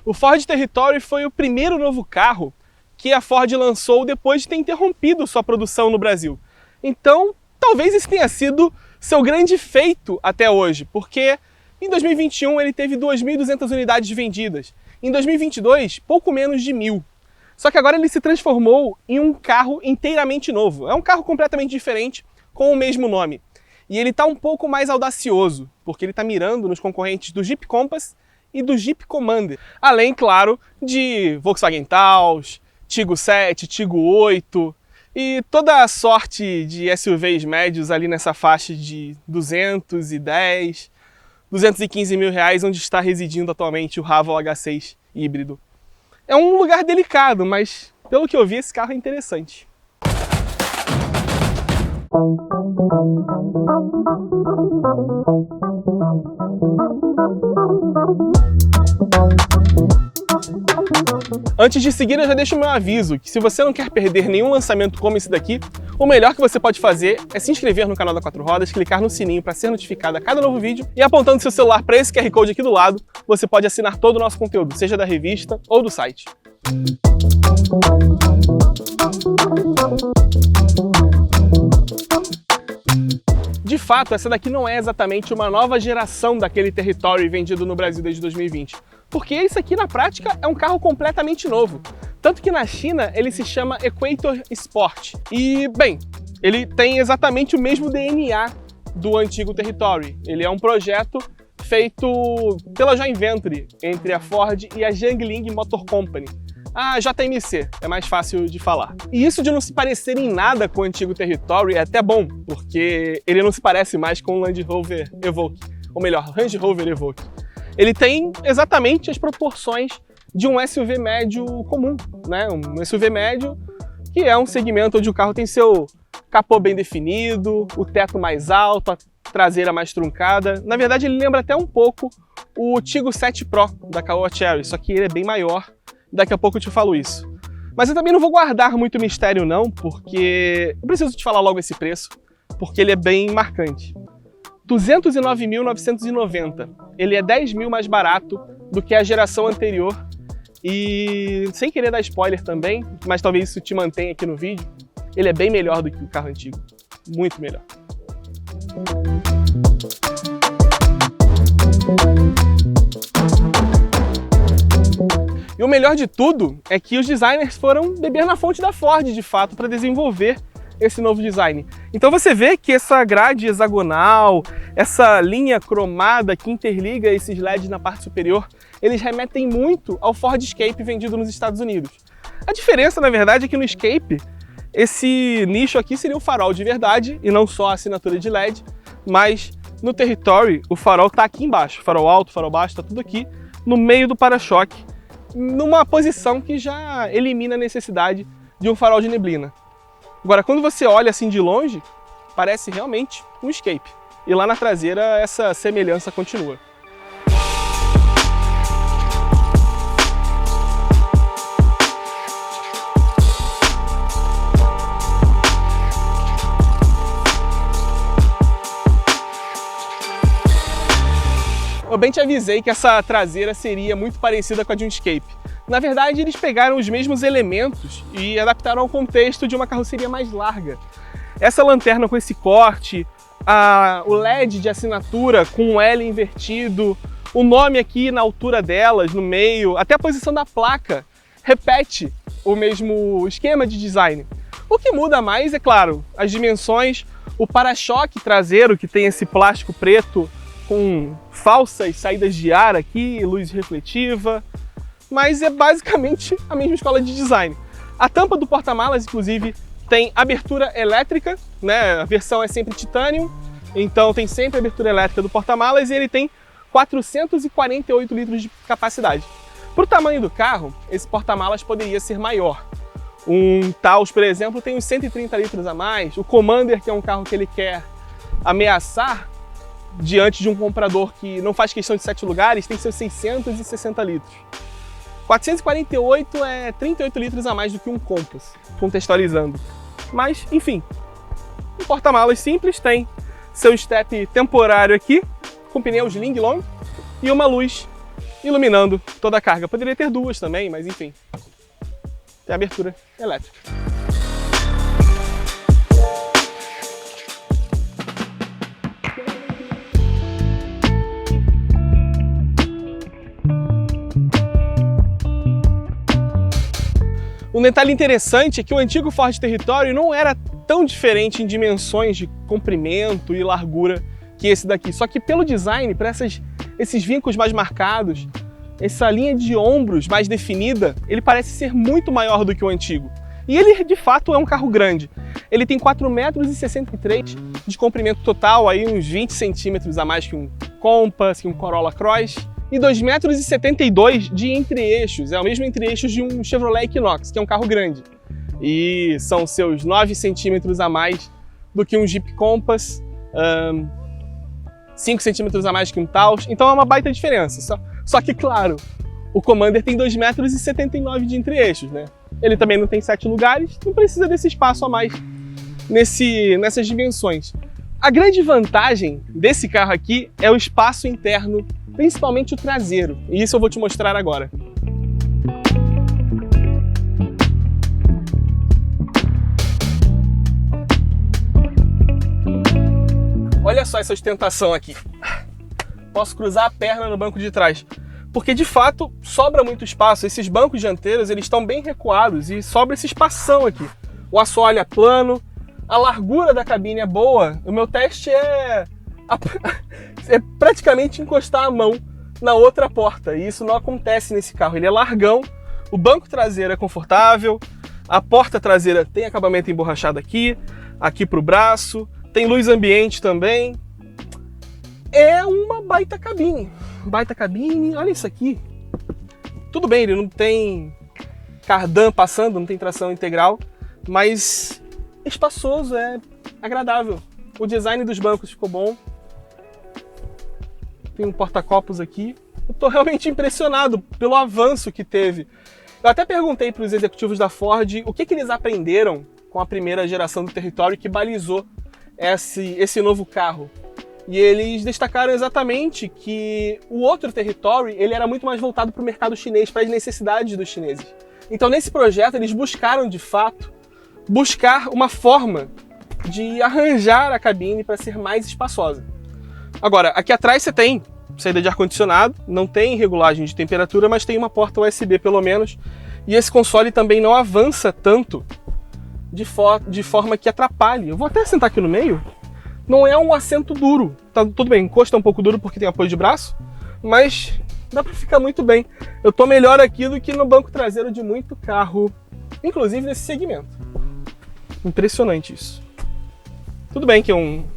O Ford Territory foi o primeiro novo carro que a Ford lançou depois de ter interrompido sua produção no Brasil. Então, talvez esse tenha sido seu grande feito até hoje, porque em 2021 ele teve 2.200 unidades vendidas. Em 2022, pouco menos de 1.000. Só que agora ele se transformou em um carro inteiramente novo. É um carro completamente diferente, com o mesmo nome. E ele está um pouco mais audacioso, porque ele está mirando nos concorrentes do Jeep Compass e do Jeep Commander. Além, claro, de Volkswagen Taos, Tiggo 7, Tiggo 8 e toda a sorte de SUVs médios ali nessa faixa de 210, 215 mil reais, onde está residindo atualmente o Haval H6 híbrido. É um lugar delicado, mas pelo que eu vi, esse carro é interessante. Antes de seguir, eu já deixo o meu aviso que se você não quer perder nenhum lançamento como esse daqui, o melhor que você pode fazer é se inscrever no canal da Quatro Rodas, clicar no sininho para ser notificado a cada novo vídeo e apontando seu celular para esse QR Code aqui do lado, você pode assinar todo o nosso conteúdo, seja da revista ou do site. De fato, essa daqui não é exatamente uma nova geração daquele Territory vendido no Brasil desde 2020, porque esse aqui na prática é um carro completamente novo. Tanto que na China ele se chama Equator Sport. E, bem, ele tem exatamente o mesmo DNA do antigo Territory. Ele é um projeto feito pela joint venture entre a Ford e a Jiangling Motor Company. A JMC, é mais fácil de falar. E isso de não se parecer em nada com o antigo Territory é até bom, porque ele não se parece mais com o Land Rover Evoque, ou melhor, Range Rover Evoque. Ele tem exatamente as proporções de um SUV médio comum, né? Um SUV médio que é um segmento onde o carro tem seu capô bem definido, o teto mais alto, a traseira mais truncada. Na verdade, ele lembra até um pouco o Tiggo 7 Pro da Caoa Chery, só que ele é bem maior. Daqui a pouco eu te falo isso. Mas eu também não vou guardar muito mistério não, porque eu preciso te falar logo esse preço, porque ele é bem marcante. 209.990. Ele é 10 mil mais barato do que a geração anterior. E sem querer dar spoiler também, mas talvez isso te mantenha aqui no vídeo, ele é bem melhor do que o carro antigo. Muito melhor. E o melhor de tudo é que os designers foram beber na fonte da Ford, de fato, para desenvolver esse novo design. Então você vê que essa grade hexagonal, essa linha cromada que interliga esses LEDs na parte superior, eles remetem muito ao Ford Escape vendido nos Estados Unidos. A diferença, na verdade, é que no Escape, esse nicho aqui seria o farol de verdade e não só a assinatura de LED, mas no Territory o farol está aqui embaixo, farol alto, farol baixo, está tudo aqui no meio do para-choque, numa posição que já elimina a necessidade de um farol de neblina. Agora, quando você olha assim de longe, parece realmente um Escape. E lá na traseira essa semelhança continua. Eu bem te avisei que essa traseira seria muito parecida com a de um Escape. Na verdade, eles pegaram os mesmos elementos e adaptaram ao contexto de uma carroceria mais larga. Essa lanterna com esse corte, o LED de assinatura com um L invertido, o nome aqui na altura delas, no meio, até a posição da placa, repete o mesmo esquema de design. O que muda mais, é claro, as dimensões, o para-choque traseiro, que tem esse plástico preto com falsas saídas de ar aqui, luz refletiva, mas é basicamente a mesma escola de design. A tampa do porta-malas, inclusive, tem abertura elétrica, né? A versão é sempre titânio, então tem sempre a abertura elétrica do porta-malas e ele tem 448 litros de capacidade. Para o tamanho do carro, esse porta-malas poderia ser maior. Um Taos, por exemplo, tem uns 130 litros a mais. O Commander, que é um carro que ele quer ameaçar, diante de um comprador que não faz questão de 7 lugares, tem seus 660 litros. 448 é 38 litros a mais do que um Compass, contextualizando. Mas, enfim, um porta-malas simples, tem seu step temporário aqui, com pneus Linglong e uma luz iluminando toda a carga. Poderia ter duas também, mas enfim. Tem abertura elétrica. Um detalhe interessante é que o antigo Ford Territory não era tão diferente em dimensões de comprimento e largura que esse daqui. Só que pelo design, para esses vincos mais marcados, essa linha de ombros mais definida, ele parece ser muito maior do que o antigo. E ele, de fato, é um carro grande. Ele tem 4,63 m de comprimento total, aí uns 20 centímetros a mais que um Compass, que um Corolla Cross. E 2,72 m de entre-eixos, é o mesmo entre-eixos de um Chevrolet Equinox, que é um carro grande. E são seus 9 centímetros a mais do que um Jeep Compass, 5 centímetros a mais que um Taos, então é uma baita diferença. Só que, claro, o Commander tem 2,79 m de entre-eixos, né? Ele também não tem 7 lugares, não precisa desse espaço a mais nessas dimensões. A grande vantagem desse carro aqui é o espaço interno, principalmente o traseiro, e isso eu vou te mostrar agora. Olha só essa ostentação aqui. Posso cruzar a perna no banco de trás, porque de fato sobra muito espaço. Esses bancos dianteiros eles estão bem recuados e sobra esse espação aqui. O assoalho é plano, a largura da cabine é boa. O meu teste é praticamente encostar a mão na outra porta, e isso não acontece nesse carro. Ele é largão, o banco traseiro é confortável, a porta traseira tem acabamento emborrachado aqui para o braço, tem luz ambiente também. É uma baita cabine, olha isso aqui. Tudo bem, ele não tem cardan passando, não tem tração integral, mas espaçoso, é agradável. O design dos bancos ficou bom. Tem um porta-copos aqui. Eu tô realmente impressionado pelo avanço que teve. Eu até perguntei para os executivos da Ford o que eles aprenderam com a primeira geração do Territory que balizou esse novo carro. E eles destacaram exatamente que o outro Territory ele era muito mais voltado para o mercado chinês, para as necessidades dos chineses. Então nesse projeto eles buscaram de fato uma forma de arranjar a cabine para ser mais espaçosa. Agora, aqui atrás você tem saída de ar-condicionado, não tem regulagem de temperatura, mas tem uma porta USB pelo menos, e esse console também não avança tanto de forma que atrapalhe. Eu vou até sentar aqui no meio. Não é um assento duro, tá tudo bem, encosta um pouco duro porque tem apoio de braço, mas dá para ficar muito bem. Eu tô melhor aqui do que no banco traseiro de muito carro, inclusive nesse segmento. Impressionante isso. Tudo bem que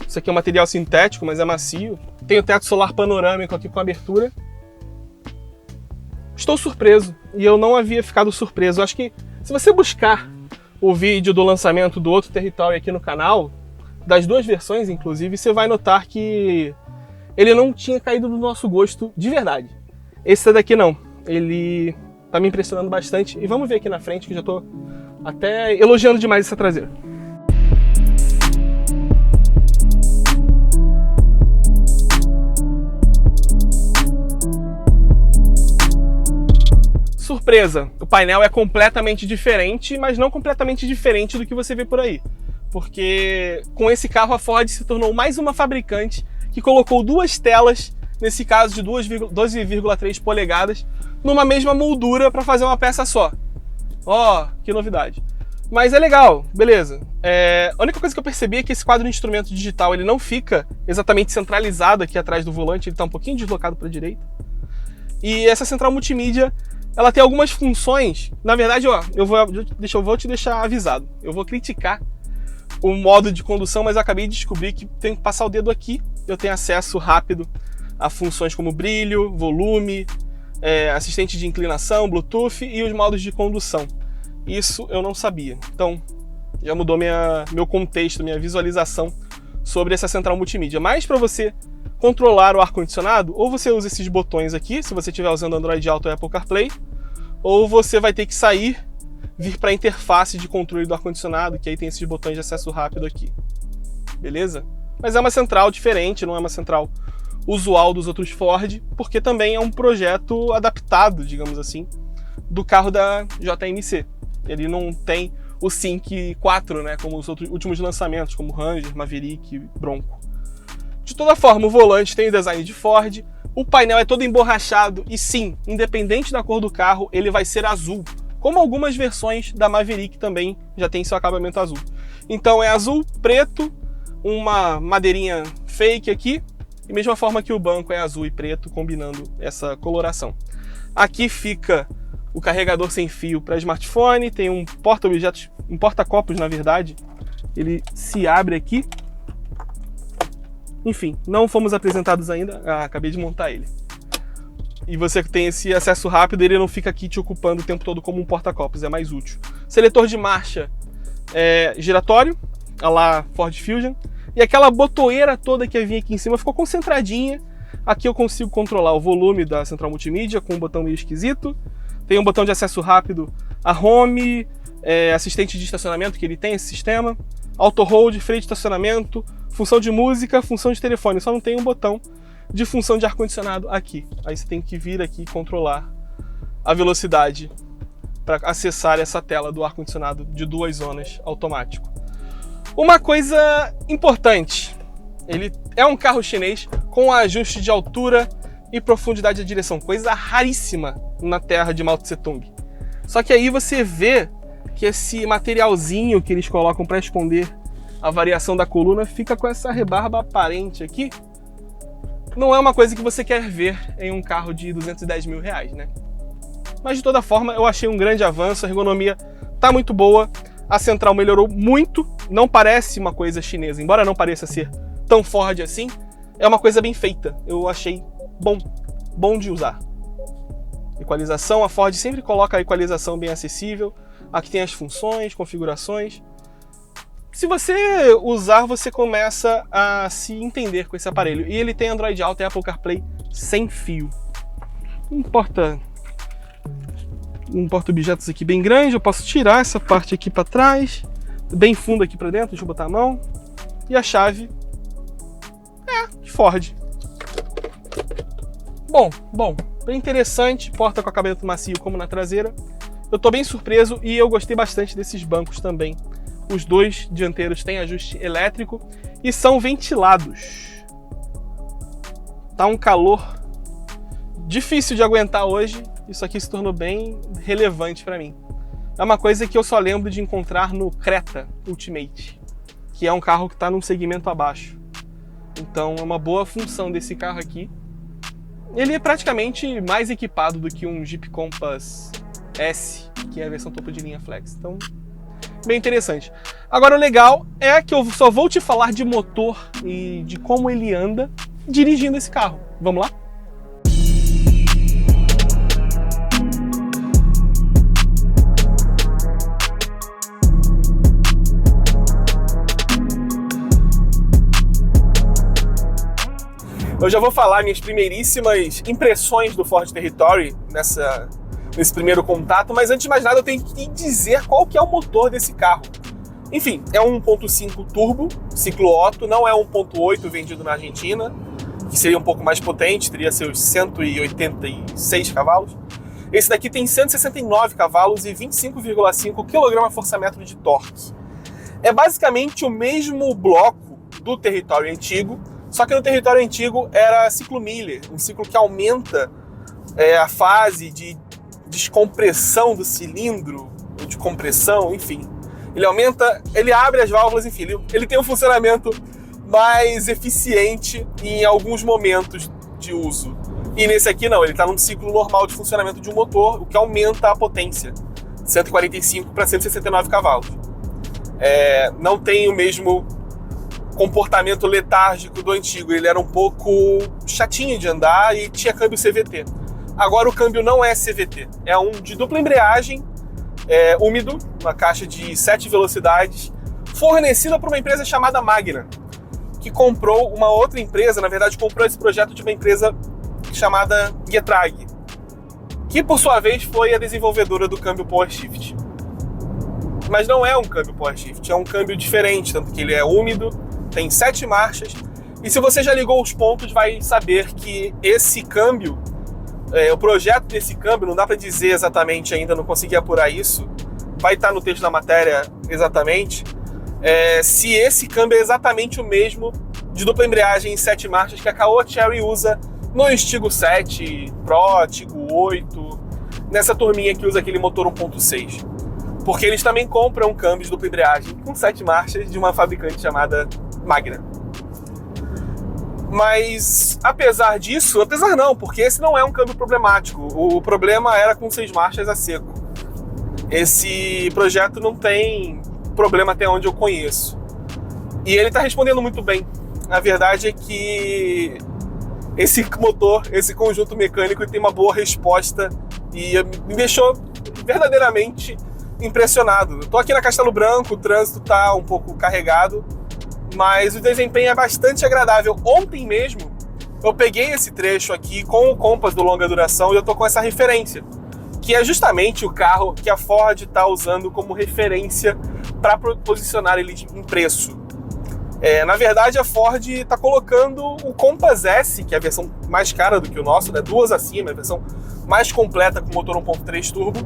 isso aqui é um material sintético, mas é macio. Tem o teto solar panorâmico aqui com abertura. Estou surpreso, e eu não havia ficado surpreso. Eu acho que se você buscar o vídeo do lançamento do outro Territory aqui no canal, das duas versões inclusive, você vai notar que ele não tinha caído do nosso gosto de verdade. Esse daqui não, ele tá me impressionando bastante. E vamos ver aqui na frente que já tô até elogiando demais essa traseira. Surpresa, o painel é completamente diferente, mas não completamente diferente do que você vê por aí. Porque com esse carro a Ford se tornou mais uma fabricante que colocou duas telas, nesse caso de 12,3 polegadas, numa mesma moldura para fazer uma peça só. Ó, que novidade. Mas é legal, beleza. A única coisa que eu percebi é que esse quadro de instrumento digital ele não fica exatamente centralizado aqui atrás do volante, ele está um pouquinho deslocado para a direita. E essa central multimídia ela tem algumas funções. Na verdade, ó, eu vou te deixar avisado. Eu vou criticar o modo de condução, mas eu acabei de descobrir que tenho que passar o dedo aqui. Eu tenho acesso rápido a funções como brilho, volume, assistente de inclinação, Bluetooth e os modos de condução. Isso eu não sabia. Então, já mudou meu contexto, minha visualização sobre essa central multimídia. Mas para você controlar o ar-condicionado, ou você usa esses botões aqui, se você estiver usando Android Auto ou Apple CarPlay, ou você vai ter que vir para a interface de controle do ar-condicionado, que aí tem esses botões de acesso rápido aqui. Beleza? Mas é uma central diferente, não é uma central usual dos outros Ford, porque também é um projeto adaptado, digamos assim, do carro da JMC. Ele não tem o Sync 4, né, como os outros últimos lançamentos, como Ranger, Maverick, Bronco. De toda forma, o volante tem o design de Ford, o painel é todo emborrachado e sim, independente da cor do carro, ele vai ser azul, como algumas versões da Maverick também já tem seu acabamento azul. Então é azul, preto, uma madeirinha fake aqui, e mesma forma que o banco é azul e preto, combinando essa coloração. Aqui fica o carregador sem fio para smartphone, tem um porta-objetos, um porta-copos na verdade, ele se abre aqui. Enfim, não fomos apresentados ainda, acabei de montar ele. E você tem esse acesso rápido, ele não fica aqui te ocupando o tempo todo como um porta-copos, é mais útil. Seletor de marcha giratório, a lá Ford Fusion, e aquela botoeira toda que vinha aqui em cima ficou concentradinha. Aqui eu consigo controlar o volume da central multimídia com um botão meio esquisito. Tem um botão de acesso rápido a home, assistente de estacionamento que ele tem, esse sistema, auto hold, freio de estacionamento, função de música, função de telefone, só não tem um botão de função de ar-condicionado aqui. Aí você tem que vir aqui e controlar a velocidade para acessar essa tela do ar-condicionado de 2 zonas automático. Uma coisa importante, ele é um carro chinês com ajuste de altura e profundidade de direção, coisa raríssima na terra de Mao Tse Tung. Só que aí você vê que esse materialzinho que eles colocam para esconder a variação da coluna fica com essa rebarba aparente aqui. Não é uma coisa que você quer ver em um carro de 210 mil reais, né? Mas de toda forma, eu achei um grande avanço, a ergonomia tá muito boa, a central melhorou muito, não parece uma coisa chinesa, embora não pareça ser tão Ford assim, é uma coisa bem feita, eu achei bom de usar. Equalização, a Ford sempre coloca a equalização bem acessível, aqui tem as funções, configurações. Se você usar, você começa a se entender com esse aparelho. E ele tem Android Auto e Apple CarPlay sem fio. Um porta-objetos aqui bem grande, eu posso tirar essa parte aqui para trás, bem fundo aqui para dentro, deixa eu botar a mão. E a chave de Ford. Bom, bem interessante, porta com acabamento macio como na traseira. Eu tô bem surpreso e eu gostei bastante desses bancos também. Os dois dianteiros têm ajuste elétrico e são ventilados. Tá um calor difícil de aguentar hoje, isso aqui se tornou bem relevante para mim. É uma coisa que eu só lembro de encontrar no Creta Ultimate, que é um carro que está num segmento abaixo. Então é uma boa função desse carro aqui. Ele é praticamente mais equipado do que um Jeep Compass S, que é a versão topo de linha Flex. Então, bem interessante. Agora o legal é que eu só vou te falar de motor e de como ele anda dirigindo esse carro. Vamos lá? Eu já vou falar minhas primeiríssimas impressões do Ford Territory nesse primeiro contato, mas antes de mais nada eu tenho que dizer qual que é o motor desse carro. Enfim, é um 1.5 turbo, ciclo Otto, não é 1.8 vendido na Argentina, que seria um pouco mais potente, teria seus 186 cavalos. Esse daqui tem 169 cavalos e 25,5 kgfm de torque. É basicamente o mesmo bloco do Territory antigo, só que no Territory antigo era ciclo Miller, um ciclo que aumenta a fase de descompressão do cilindro, ou de compressão, enfim. Ele aumenta, ele abre as válvulas, enfim, ele tem um funcionamento mais eficiente em alguns momentos de uso. E nesse aqui não, ele está num ciclo normal de funcionamento de um motor, o que aumenta a potência, 145 para 169 cavalos. Não tem o mesmo comportamento letárgico do antigo, ele era um pouco chatinho de andar e tinha câmbio CVT. Agora o câmbio não é CVT, é um de dupla embreagem, úmido, uma caixa de 7 velocidades, fornecida por uma empresa chamada Magna, que comprou uma outra empresa, na verdade comprou esse projeto de uma empresa chamada Getrag, que por sua vez foi a desenvolvedora do câmbio Power Shift. Mas não é um câmbio Power Shift, é um câmbio diferente, tanto que ele é úmido, tem 7 marchas E se você já ligou os pontos, vai saber que esse câmbio, o projeto desse câmbio, não dá para dizer exatamente ainda, não consegui apurar isso, vai estar no texto da matéria exatamente, se esse câmbio é exatamente o mesmo de dupla embreagem em 7 marchas que a Caoa Chery usa no Stigo 7 Pro, Tigo 8, nessa turminha que usa aquele motor 1.6. Porque eles também compram câmbios de dupla embreagem com 7 marchas de uma fabricante chamada Magna. Mas, apesar disso, apesar não, porque esse não é um câmbio problemático. O problema era com 6 marchas a seco. Esse projeto não tem problema até onde eu conheço. E ele está respondendo muito bem. A verdade é que esse motor, esse conjunto mecânico tem uma boa resposta e me deixou verdadeiramente impressionado. Eu tô aqui na Castelo Branco, o trânsito tá um pouco carregado, mas o desempenho é bastante agradável. Ontem mesmo eu peguei esse trecho aqui com o Compass do longa duração e eu tô com essa referência, que é justamente o carro que a Ford está usando como referência para posicionar ele em preço. Na verdade, a Ford está colocando o Compass S, que é a versão mais cara do que o nosso, né? 2 acima, a versão mais completa com motor 1.3 turbo,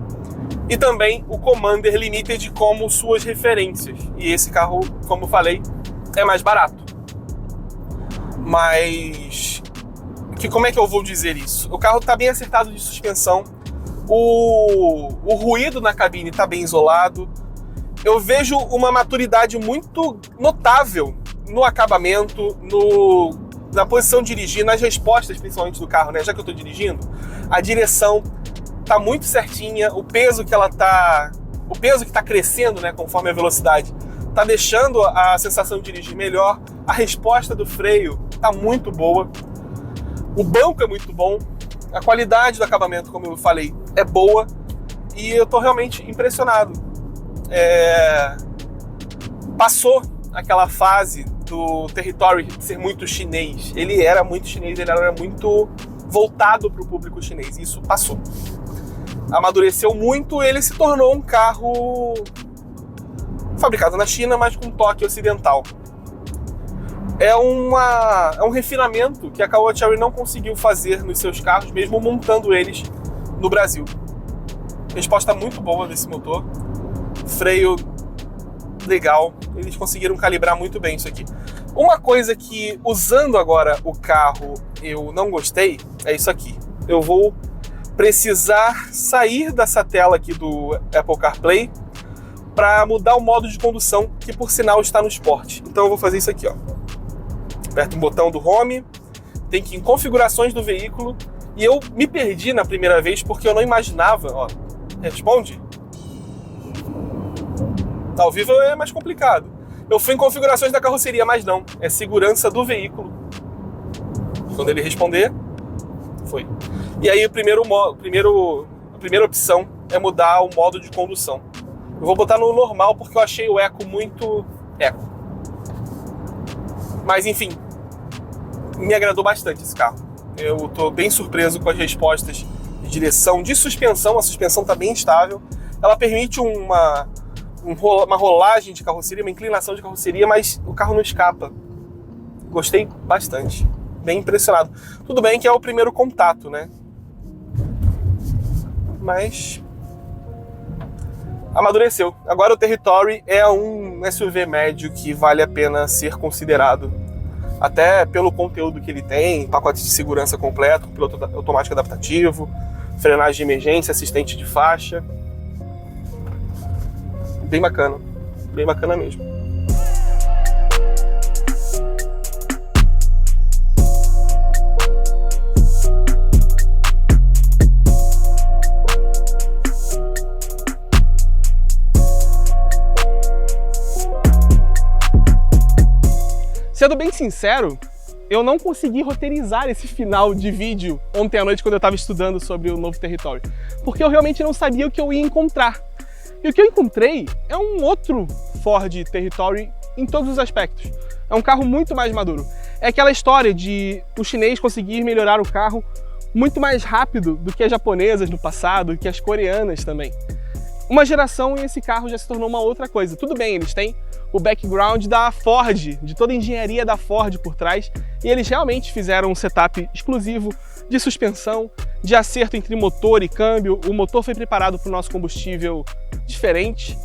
e também o Commander Limited como suas referências. E esse carro, como eu falei, é mais barato. Mas como é que eu vou dizer isso? O carro está bem acertado de suspensão, o ruído na cabine está bem isolado. Eu vejo uma maturidade muito notável no acabamento, na posição de dirigir, nas respostas principalmente do carro, né? Já que eu estou dirigindo, a direção tá muito certinha, o peso que está crescendo, né, conforme a velocidade, tá deixando a sensação de dirigir melhor. A resposta do freio tá muito boa, o banco é muito bom, a qualidade do acabamento, como eu falei, é boa e eu tô realmente impressionado. Passou aquela fase do Territory ser muito chinês. Ele era muito chinês, ele era muito voltado para o público chinês. Isso passou. Amadureceu muito, ele se tornou um carro fabricado na China, mas com toque ocidental. É um refinamento que a Caoa Chery não conseguiu fazer nos seus carros, mesmo montando eles no Brasil. Resposta muito boa desse motor. Freio legal, eles conseguiram calibrar muito bem isso aqui. Uma coisa que, usando agora o carro, eu não gostei, é isso aqui. Eu vou precisar sair dessa tela aqui do Apple CarPlay para mudar o modo de condução, que por sinal está no Sport. Então eu vou fazer isso aqui, ó. Aperto o botão do Home, tem que ir em configurações do veículo, e eu me perdi na primeira vez porque eu não imaginava, ó, responde. Ao vivo é mais complicado. Eu fui em configurações da carroceria, mas não. É segurança do veículo. Quando ele responder, foi. E aí a primeira opção é mudar o modo de condução. Eu vou botar no normal porque eu achei o eco muito eco. Mas enfim, me agradou bastante esse carro. Eu tô bem surpreso com as respostas de direção, de suspensão. A suspensão tá bem estável. Ela permite uma rolagem de carroceria, uma inclinação de carroceria, mas o carro não escapa. Gostei bastante. Bem impressionado. Tudo bem que é o primeiro contato, né? Mas amadureceu. Agora o Territory é um SUV médio que vale a pena ser considerado. Até pelo conteúdo que ele tem, pacote de segurança completo, piloto automático adaptativo, frenagem de emergência, assistente de faixa. Bem bacana mesmo. Sendo bem sincero, eu não consegui roteirizar esse final de vídeo ontem à noite quando eu estava estudando sobre o novo Territory, porque eu realmente não sabia o que eu ia encontrar. E o que eu encontrei é um outro Ford Territory em todos os aspectos. É um carro muito mais maduro. É aquela história de o chinês conseguir melhorar o carro muito mais rápido do que as japonesas no passado, do que as coreanas também. uma geração e esse carro já se tornou uma outra coisa. Tudo bem, eles têm o background da Ford, de toda a engenharia da Ford por trás, e eles realmente fizeram um setup exclusivo de suspensão, de acerto entre motor e câmbio. O motor foi preparado para o nosso combustível diferente,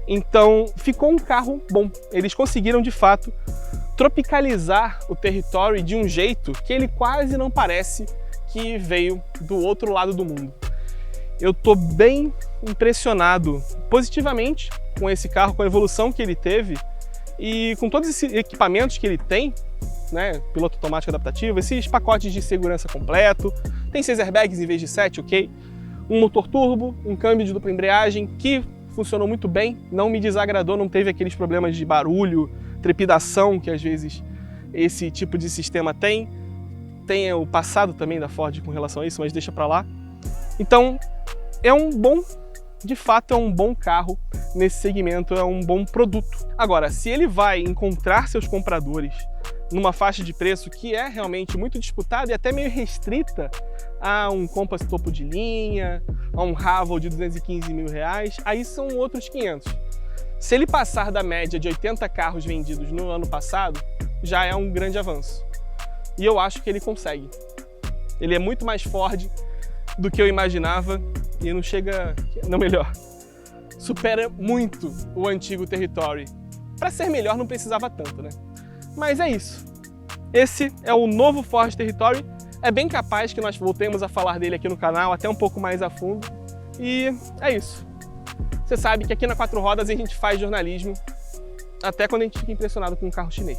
então ficou um carro bom. Eles conseguiram, de fato, tropicalizar o Territory de um jeito que ele quase não parece que veio do outro lado do mundo. Eu tô bem impressionado positivamente com esse carro, com a evolução que ele teve e com todos esses equipamentos que ele tem, né? Piloto automático adaptativo, esses pacotes de segurança completo, tem 6 airbags em vez de 7, ok? Um motor turbo, um câmbio de dupla embreagem que funcionou muito bem, não me desagradou, não teve aqueles problemas de barulho, trepidação que às vezes esse tipo de sistema tem. Tem o passado também da Ford com relação a isso, mas deixa pra lá. Então, de fato é um bom carro nesse segmento, é um bom produto. Agora, se ele vai encontrar seus compradores numa faixa de preço que é realmente muito disputada e até meio restrita a um Compass topo de linha, a um Raval de 215 mil reais, aí são outros 500. Se ele passar da média de 80 carros vendidos no ano passado, já é um grande avanço. E eu acho que ele consegue. Ele é muito mais Ford do que eu imaginava e não chega... não, melhor. Supera muito o antigo Territory. Para ser melhor não precisava tanto, né? Mas é isso. Esse é o novo Ford Territory. É bem capaz que nós voltemos a falar dele aqui no canal, até um pouco mais a fundo. E é isso. Você sabe que aqui na Quatro Rodas a gente faz jornalismo até quando a gente fica impressionado com um carro chinês.